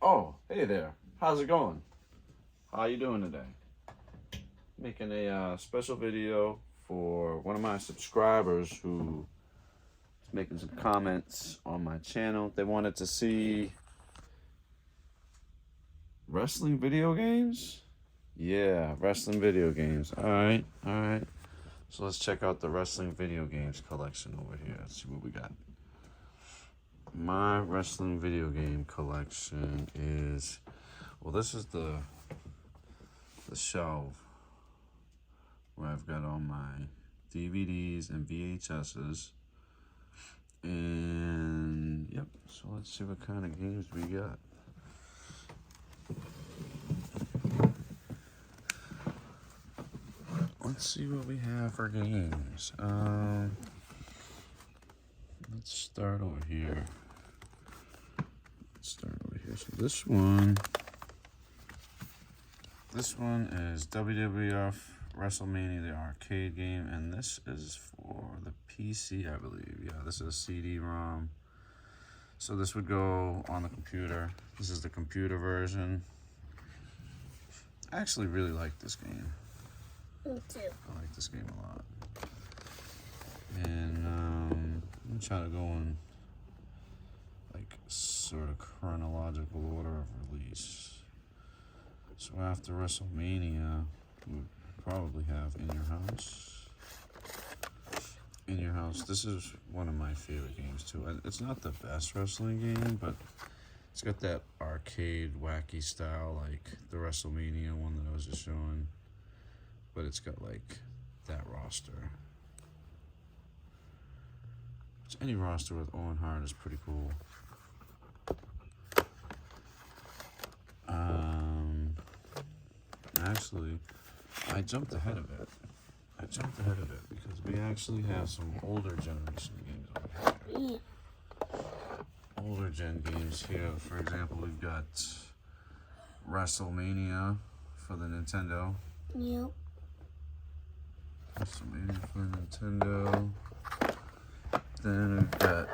Oh, hey there. How's it going? How you doing today? Making a special video for one of my subscribers who is making some comments on my channel. They wanted to see wrestling video games. Yeah, wrestling video games. All right. So let's check out the wrestling video games collection over here. Let's see what we got. My wrestling video game collection is, well, this is the shelf where I've got all my DVDs and VHSs. And yep, so let's see what kind of games we got. Let's see what we have for games. Let's start over here. So this one is WWF WrestleMania, the arcade game, and this is for the PC, I believe. Yeah, this is a CD-ROM. So this would go on the computer. This is the computer version. I actually really like this game. Me too. I like this game a lot. And I'm trying to go in like sort of chronological order of release. So after WrestleMania, we'll probably have In Your House. In Your House, this is one of my favorite games too. It's not the best wrestling game, but it's got that arcade wacky style like the WrestleMania one that I was just showing. But it's got like that roster. Any roster with Owen Hart is pretty cool. Actually, I jumped ahead of it. Because we actually have some older generation games over here. Older gen games here. For example, we've got WrestleMania for the Nintendo. Yep. WrestleMania for Nintendo. Then we've got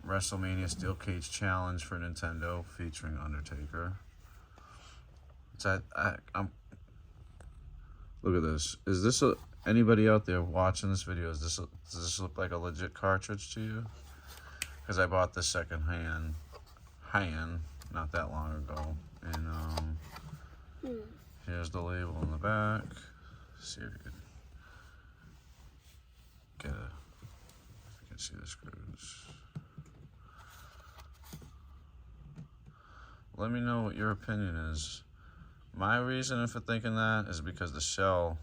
WrestleMania Steel Cage Challenge for Nintendo featuring Undertaker. Look at this. Is this anybody out there watching this video? Does this look like a legit cartridge to you? Because I bought this second hand not that long ago, and here's the label on the back. Let's see if you can see the screws. Let me know what your opinion is. My reason for thinking that is because the shell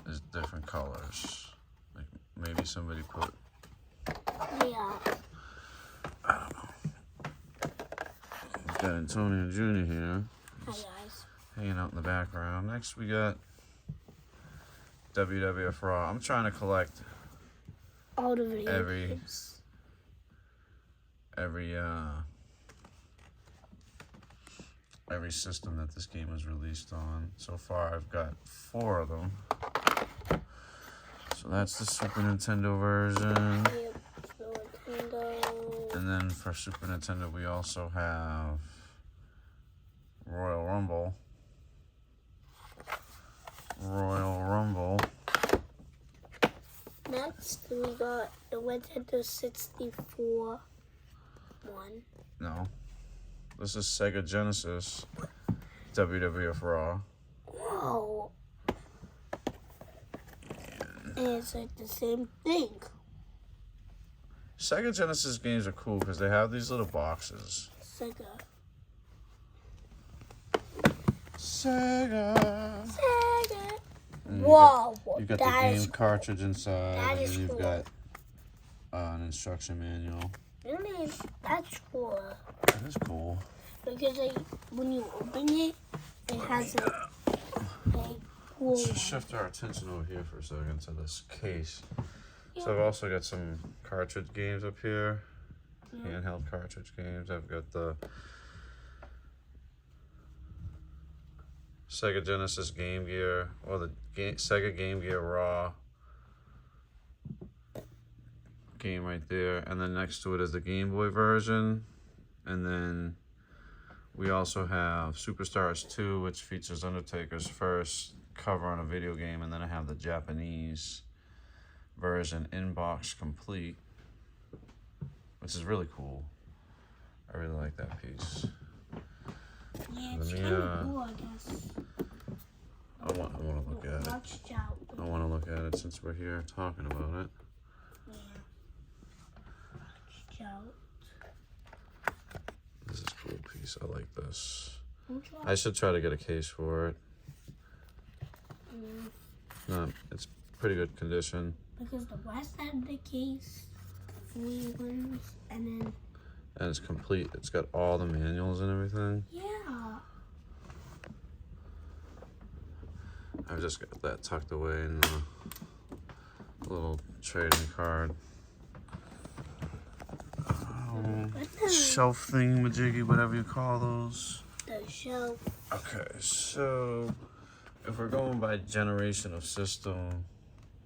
is different colors. Like maybe somebody put. Yeah. I don't know. We've got Antonio Jr. here. Hi guys. Hanging out in the background. Next we got WWF Raw. I'm trying to collect All the video games. Every system that this game was released on. So far I've got 4 of them. So that's the Super Nintendo version. Yep. Super Nintendo. And then for Super Nintendo we also have Royal Rumble. Next, we got the Nintendo 64 one. No. This is Sega Genesis WWF Raw. Whoa. And it's like the same thing. Sega Genesis games are cool because they have these little boxes. Sega. And Whoa. You've got the game cartridge inside, that and is then you've cool. got an instruction manual. Really, that's cool. That is cool. Because when you open it, it has a cool. Let's just shift our attention over here for a second to this case. So I've also got some cartridge games up here. Handheld cartridge games. I've got the Sega Genesis Game Gear, or the Sega Game Gear Raw game right there, and then next to it is the Game Boy version, and then we also have Superstars 2, which features Undertaker's first cover on a video game, and then I have the Japanese version in box complete, which is really cool. I really like that piece. Yeah, it's Let me, kind of cool, I guess. I want to look at it. Watch out. I want to look at it since we're here talking about it. Yeah. Watch out. This is a cool piece. I like this. Watch out. I should try to get a case for it. No, it's pretty good condition. Because the West had the case, we ones, and then And it's complete. It's got all the manuals and everything. yeah. I've just got that tucked away in the little trading card. Shelf thingamajiggy, whatever you call those. The shelf. Okay, so if we're going by generation of system,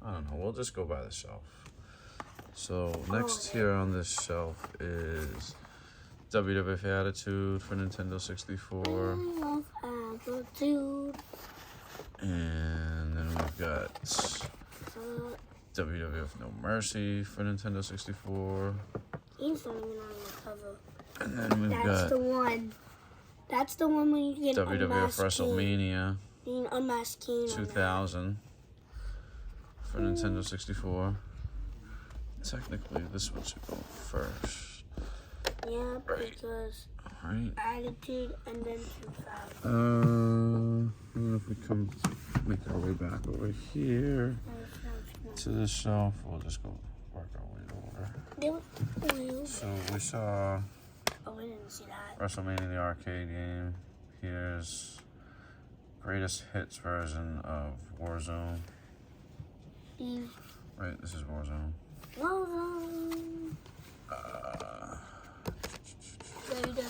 I don't know, we'll just go by the shelf. So next here on this shelf is WWF Attitude for Nintendo 64. I love Attitude. And then we've got WWF No Mercy for Nintendo 64. He's not even on the cover. And then we've That's got the one. That's the one when you get WWF unmasked WrestleMania King. You can unmask King. 2000 for Nintendo 64. Technically, this one should go first. Yeah, Right. because Alright. Attitude and then 2000. If we come make our way back over here to the shelf, we'll just go work our way over. So we saw Oh, we didn't see that. WrestleMania the arcade game. Here's greatest hits version of Warzone. Steve. Right, this is Warzone. Warzone.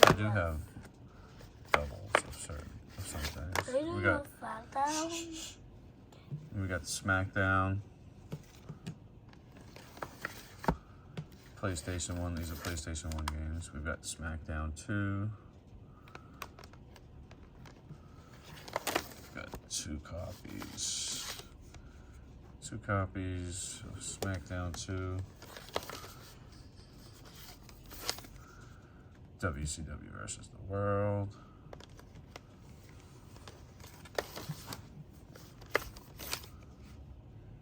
I do have doubles of some things. We got SmackDown, PlayStation 1. These are PlayStation 1 games. We've got SmackDown 2. Got two copies of SmackDown 2. WCW versus the World.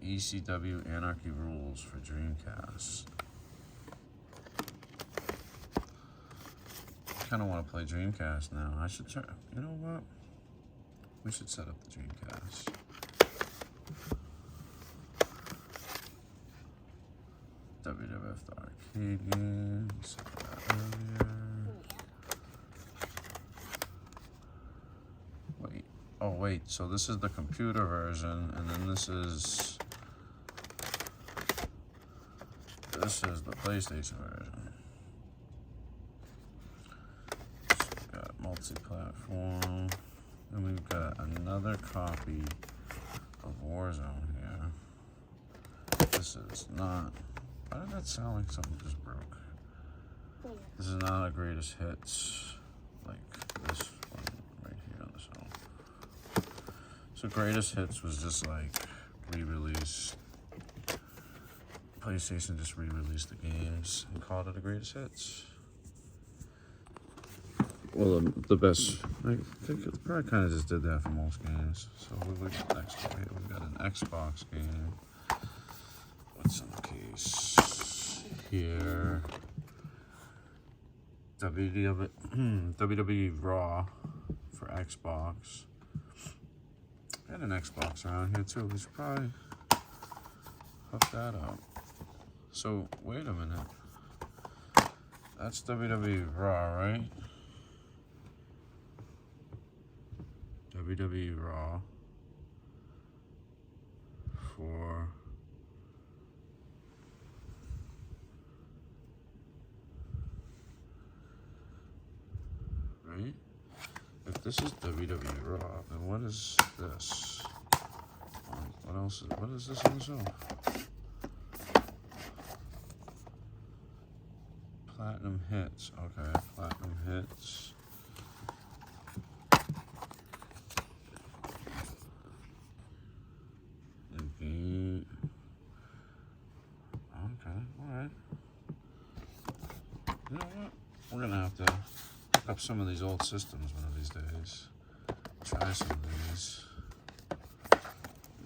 ECW Anarchy Rules for Dreamcast. I kind of want to play Dreamcast now. I should try. You know what? We should set up the Dreamcast. WWF the arcade game. Set that earlier. Wait. Oh wait. So this is the computer version, and then this is the PlayStation version. So we've got multi-platform, and we've got another copy of Warzone here. This is not. Why did that sound like something just broke? This is not a greatest hits like this one right here on the shelf. So greatest hits was just like re-released. PlayStation just re-released the games and called it a greatest hits. Well, the best. I think it probably kind of just did that for most games. So what we got next over here? We got an Xbox game. What's in the case here? WWE Raw for Xbox. I had an Xbox around here too. We should probably hook that up. So wait a minute. That's WWE Raw, right? WWE Raw for right? If this is WWE Raw, then what is this? What else is, what is this on the shelf? Platinum hits. Okay, platinum hits. The game. Okay, alright. You know what? We're gonna have to pick up some of these old systems one of these days. Try some of these.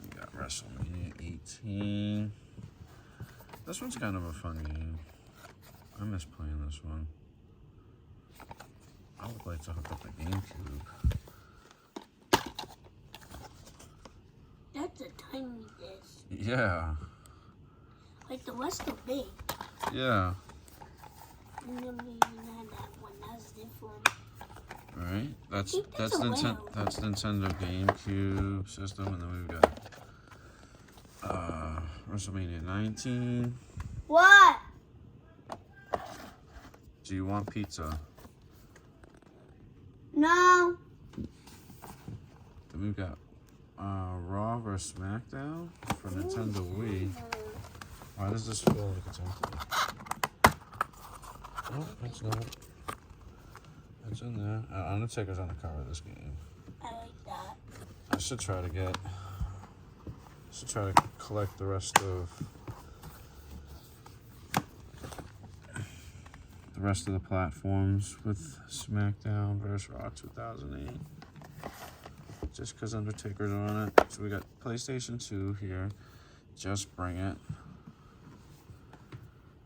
We got WrestleMania 18. This one's kind of a fun game. I miss playing this one. I would like to hook up the GameCube. That's a tiny disc. Yeah, Like the rest are big. yeah. I never even had that one. That's different. Alright, that's think that's a Nintendo. whale. That's Nintendo GameCube system, and then we've got WrestleMania 19. What? Do you want pizza? No. Then we've got Raw vs SmackDown for Nintendo Wii. Why does this feel like it's empty? Oh, it's not. It's in there. Undertaker's on the cover of this game. I like that. I should try to collect the rest of the platforms with SmackDown vs Raw 2008. Just because Undertaker's on it. So we got PlayStation 2 here. Just bring it.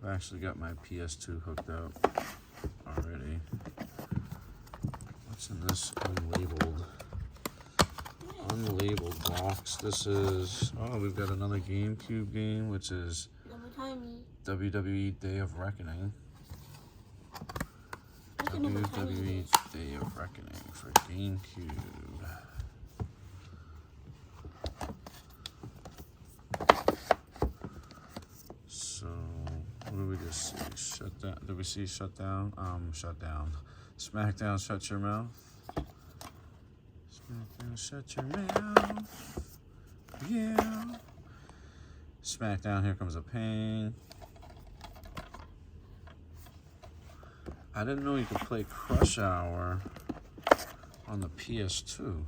I've actually got my PS2 hooked up already. What's in this unlabeled box? This is, we've got another GameCube game, which is Never tiny. WWE Day of Reckoning. That's a never tiny WWE disc. Day of Reckoning for GameCube. So, what did we just see? Shut down. Did we see shut down? Shut down. SmackDown, shut your mouth. SmackDown, shut your mouth. Yeah. SmackDown, here comes a pain. I didn't know you could play Crush Hour on the PS2.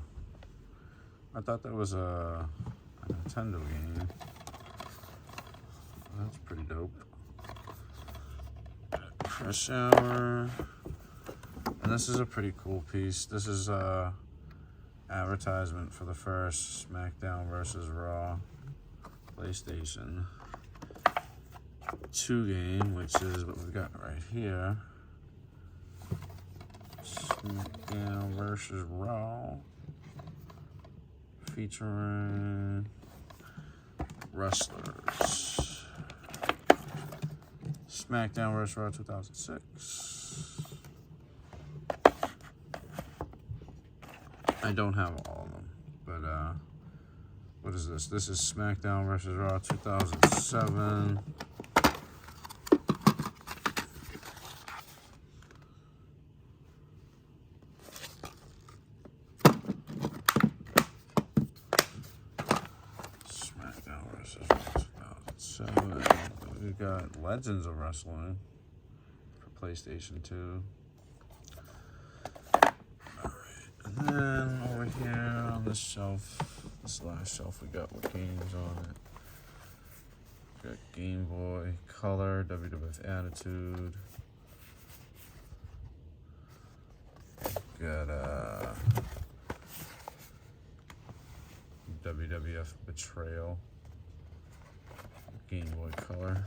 I thought that was a Nintendo game. That's pretty dope. Crush Hour. And this is a pretty cool piece. This is a advertisement for the first SmackDown vs. Raw PlayStation 2 game, which is what we've got right here. SmackDown vs. Raw, featuring wrestlers. SmackDown vs. Raw 2006. I don't have all of them, but what is this? This is SmackDown vs. Raw 2007. SmackDown vs. Raw 2007. We've got Legends of Wrestling for PlayStation 2. And then over here on this shelf, this last shelf, we got what games on it. We got Game Boy Color, WWF Attitude. Got WWF Betrayal, Game Boy Color.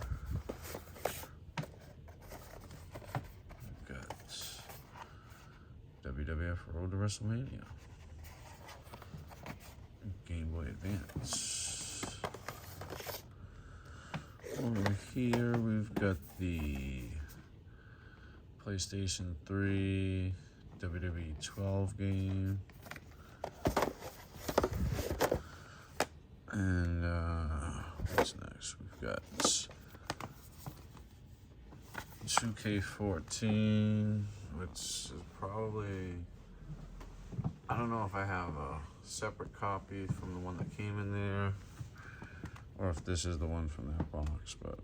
Got WWF Road to WrestleMania, Game Boy Advance. Over here we've got the PlayStation 3 WWE 12 game. And what's next? We've got 2K14, which is probably, I don't know if I have a separate copy from the one that came in there, or if this is the one from that box, but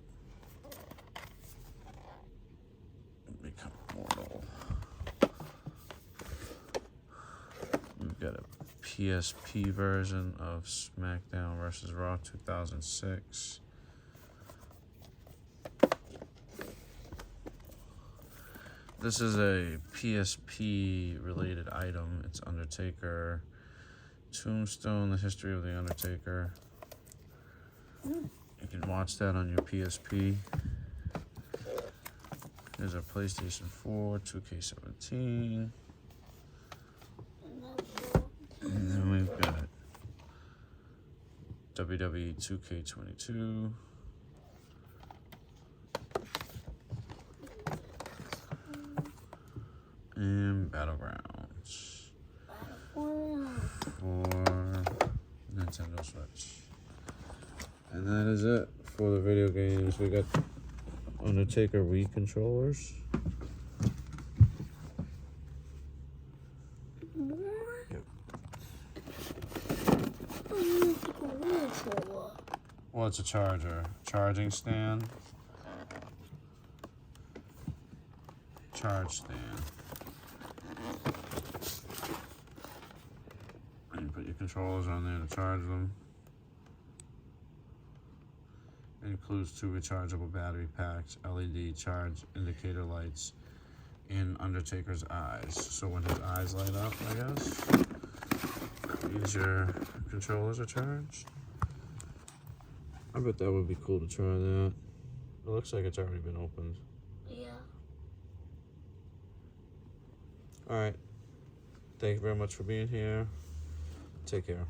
PSP version of SmackDown vs. Raw 2006. This is a PSP related item. It's Undertaker Tombstone, the history of the Undertaker. You can watch that on your PSP. Here's our PlayStation 4, 2K17. And then we've got WWE 2K22. And Battlegrounds for Nintendo Switch. And that is it for the video games. We got Undertaker Wii controllers. Yep. Well, it's a charger. Charging stand. Charge stand. And you put your controllers on there to charge them. It includes 2 rechargeable battery packs, LED charge indicator lights, in Undertaker's eyes. So when his eyes light up, I guess, that means your controllers are charged. I bet that would be cool to try that. It looks like it's already been opened. Yeah. Alright. Thank you very much for being here. Take care.